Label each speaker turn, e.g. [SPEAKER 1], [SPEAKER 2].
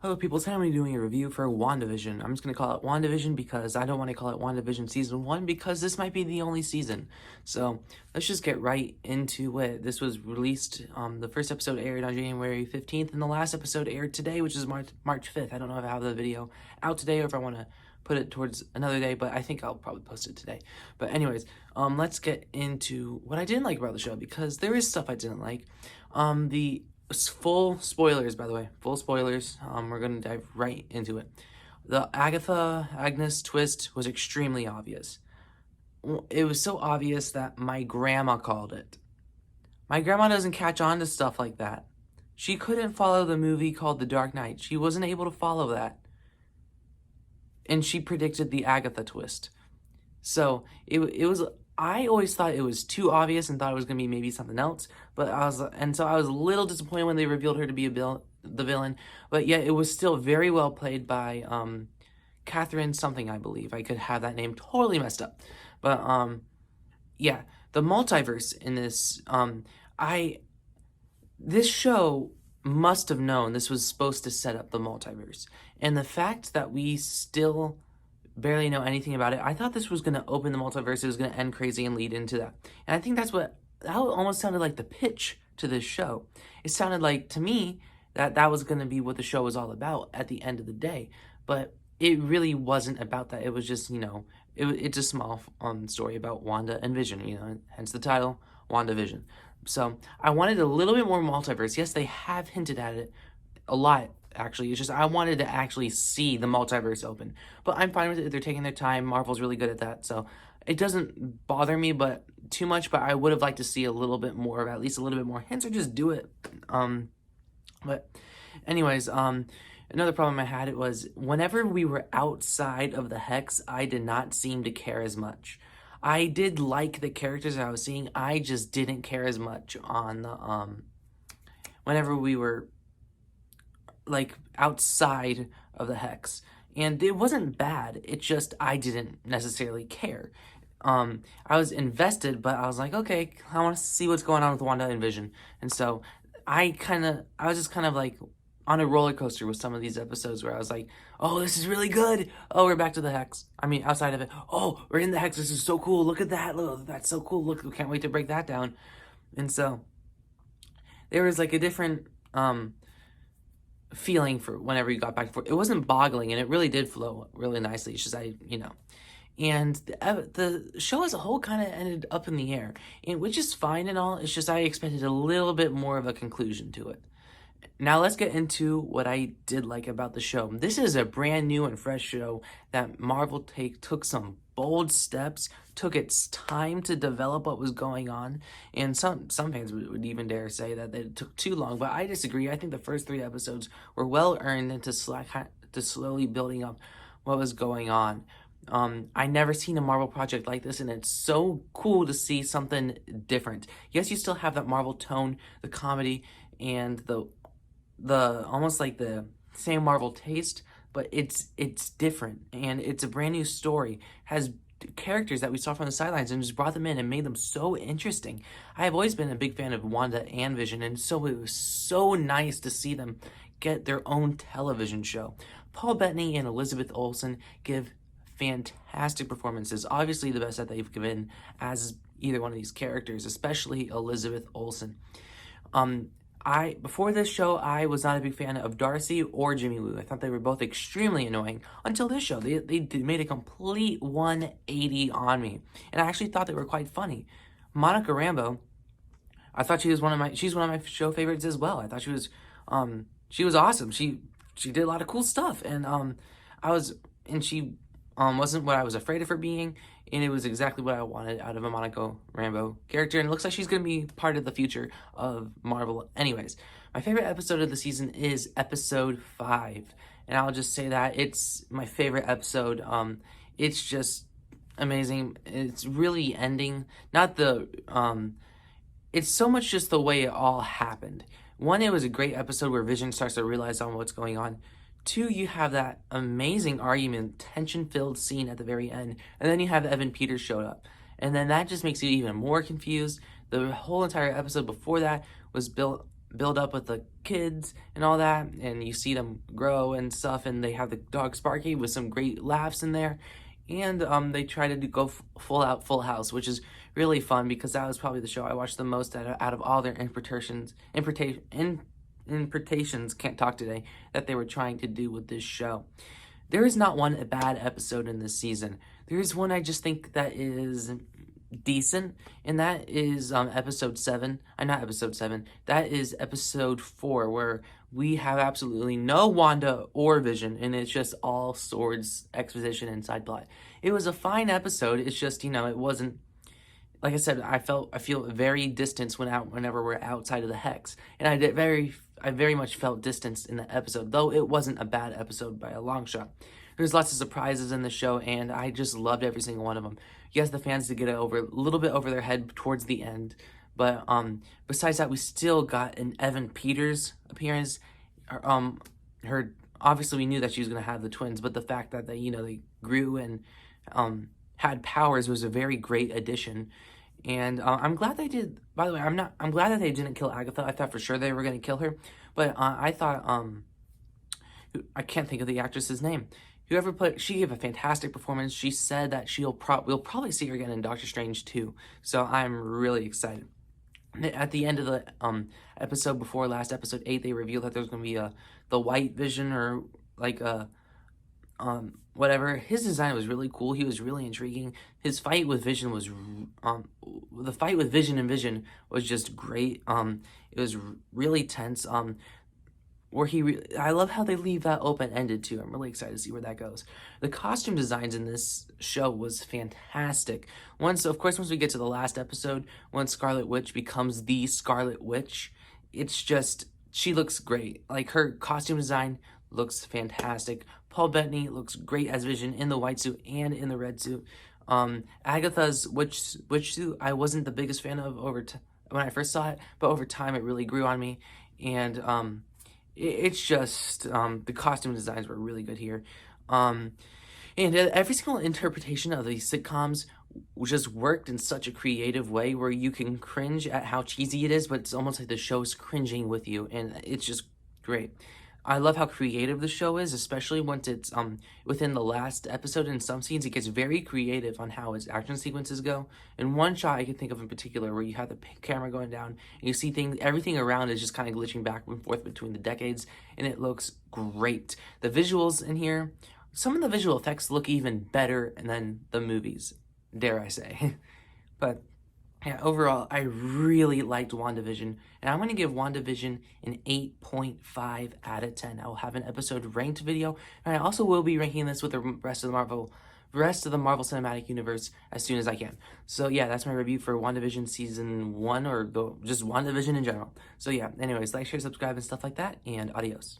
[SPEAKER 1] Hello people, today I'm going to be doing a review for WandaVision. I'm just going to call it WandaVision because I don't want to call it WandaVision Season 1 because this might be the only season. So, let's just get right into it. This was released, the first episode aired on January 15th, and the last episode aired today, which is March 5th. I don't know if I have the video out today or if I want to put it towards another day, but I think I'll probably post it today. But anyways, let's get into what I didn't like about the show, because there is stuff I didn't like. The full spoilers, by the way, full spoilers. We're gonna dive right into it. The Agnes twist was extremely obvious. It was so obvious that my grandma called it. My grandma doesn't catch on to stuff like that. She couldn't follow the movie called The Dark Knight. She wasn't able to follow that. And she predicted the Agatha twist. So it was, I always thought it was too obvious and thought it was going to be maybe something else. But I was a little disappointed when they revealed her to be the villain. But yet it was still very well played by Catherine something, I believe. I could have that name totally messed up. But yeah, the multiverse in this, this show must have known this was supposed to set up the multiverse. And the fact that we still barely know anything about it, I thought this was going to open the multiverse, it was going to end crazy and lead into that. And I think that almost sounded like the pitch to this show. It sounded like, to me, that was going to be what the show was all about at the end of the day. But it really wasn't about that. It was just, it's a small story about Wanda and Vision, hence the title, WandaVision. So I wanted a little bit more multiverse. Yes, they have hinted at it a lot, actually. It's just I wanted to actually see the multiverse open. But I'm fine with it. They're taking their time. Marvel's really good at that. So it doesn't bother me but too much, but I would have liked to see a little bit more of at least a little bit more hints, or just do it. But anyways, another problem I had, it was whenever we were outside of the Hex, I did not seem to care as much. I did like the characters I was seeing. I just didn't care as much on the whenever we were like outside of the Hex. And it wasn't bad. It just I didn't necessarily care. I was invested, but I was like, okay, I want to see what's going on with Wanda and Vision. And so I was just kind of like on a roller coaster with some of these episodes where I was like, oh, this is really good. Oh, we're back to the Hex. I mean, outside of it. Oh, we're in the Hex. This is so cool. Look at that. Look, that's so cool. Look, we can't wait to break that down. And so there was like a different feeling for whenever you got back and forth. It wasn't boggling, and it really did flow really nicely. It's just and the show as a whole kind of ended up in the air, and which is fine and all. It's just I expected a little bit more of a conclusion to it. Now let's get into what I did like about the show. This is a brand new and fresh show that Marvel took some bold steps, took its time to develop what was going on, and some fans would even dare say that it took too long, but I disagree. I think the first 3 episodes were well earned into slowly building up what was going on. I never seen a Marvel project like this, and it's so cool to see something different. Yes, you still have that Marvel tone, the comedy, and the almost like the same Marvel taste, but it's different, and it's a brand new story. Has characters that we saw from the sidelines and just brought them in and made them so interesting. I have always been a big fan of Wanda and Vision, and so it was so nice to see them get their own television show. Paul Bettany and Elizabeth Olsen give fantastic performances, obviously the best that they've given as either one of these characters, especially Elizabeth Olsen. Before this show, I was not a big fan of Darcy or Jimmy Woo. I thought they were both extremely annoying until this show. They made a complete 180 on me, and I actually thought they were quite funny. Monica Rambeau, I thought she's one of my show favorites as well. I thought she was awesome. She did a lot of cool stuff, and she wasn't what I was afraid of her being, and it was exactly what I wanted out of a Monica Rambeau character, and it looks like she's going to be part of the future of Marvel. Anyways, my favorite episode of the season is episode 5, and I'll just say that it's my favorite episode. It's just amazing. It's really ending, it's so much just the way it all happened. One, it was a great episode where Vision starts to realize on what's going on. 2, you have that amazing argument, tension-filled scene at the very end, and then you have Evan Peters showed up. And then that just makes you even more confused. The whole entire episode before that was built build up with the kids and all that, and you see them grow and stuff, and they have the dog Sparky with some great laughs in there, and they try to go full out Full House, which is really fun because that was probably the show I watched the most out of all their interpretations, can't talk today, that they were trying to do with this show. There is not one bad episode in this season. There is one I just think that is decent, and that is episode 7. Not episode 7. That is episode 4, where we have absolutely no Wanda or Vision, and it's just all swords, exposition, and side plot. It was a fine episode. It's just, it wasn't, like I said, I feel very distanced whenever we're outside of the hex, and I very much felt distanced in the episode, though it wasn't a bad episode by a long shot. There's lots of surprises in the show, and I just loved every single one of them. Yes, the fans did get it a little bit over their head towards the end, but besides that, we still got an Evan Peters appearance. Her obviously we knew that she was gonna have the twins, but the fact that they grew and had powers was a very great addition. And I'm glad they did. By the way, I'm glad that they didn't kill Agatha. I thought for sure they were gonna kill her, but I thought I can't think of the actress's name. Whoever played, she gave a fantastic performance. She said that we'll probably see her again in Doctor Strange 2. So I'm really excited. At the end of the episode before last, episode 8, they revealed that there's going to be the White Vision, or like a whatever. His design was really cool. He was really intriguing. His fight with Vision was the fight with Vision and Vision was just great. It was really tense. Where I love how they leave that open-ended too. I'm really excited to see where that goes. The costume designs in this show was fantastic. Once we get to the last episode, once Scarlet Witch becomes the Scarlet Witch, it's just, she looks great. Like, her costume design looks fantastic. Paul Bettany looks great as Vision in the white suit and in the red suit. Agatha's witch suit, I wasn't the biggest fan of when I first saw it, but over time it really grew on me. And it's just, the costume designs were really good here. And every single interpretation of these sitcoms just worked in such a creative way where you can cringe at how cheesy it is, but it's almost like the show's cringing with you, and it's just great. I love how creative the show is, especially once it's within the last episode. In some scenes, it gets very creative on how its action sequences go. And one shot I can think of in particular, where you have the camera going down, and you see everything around is just kind of glitching back and forth between the decades, and it looks great. The visuals in here, some of the visual effects look even better than the movies, dare I say. But yeah, overall, I really liked WandaVision, and I'm going to give WandaVision an 8.5 out of 10. I will have an episode ranked video, and I also will be ranking this with the rest of the Marvel Cinematic Universe as soon as I can. So yeah, that's my review for WandaVision Season 1, or just WandaVision in general. So yeah, anyways, like, share, subscribe, and stuff like that, and adios.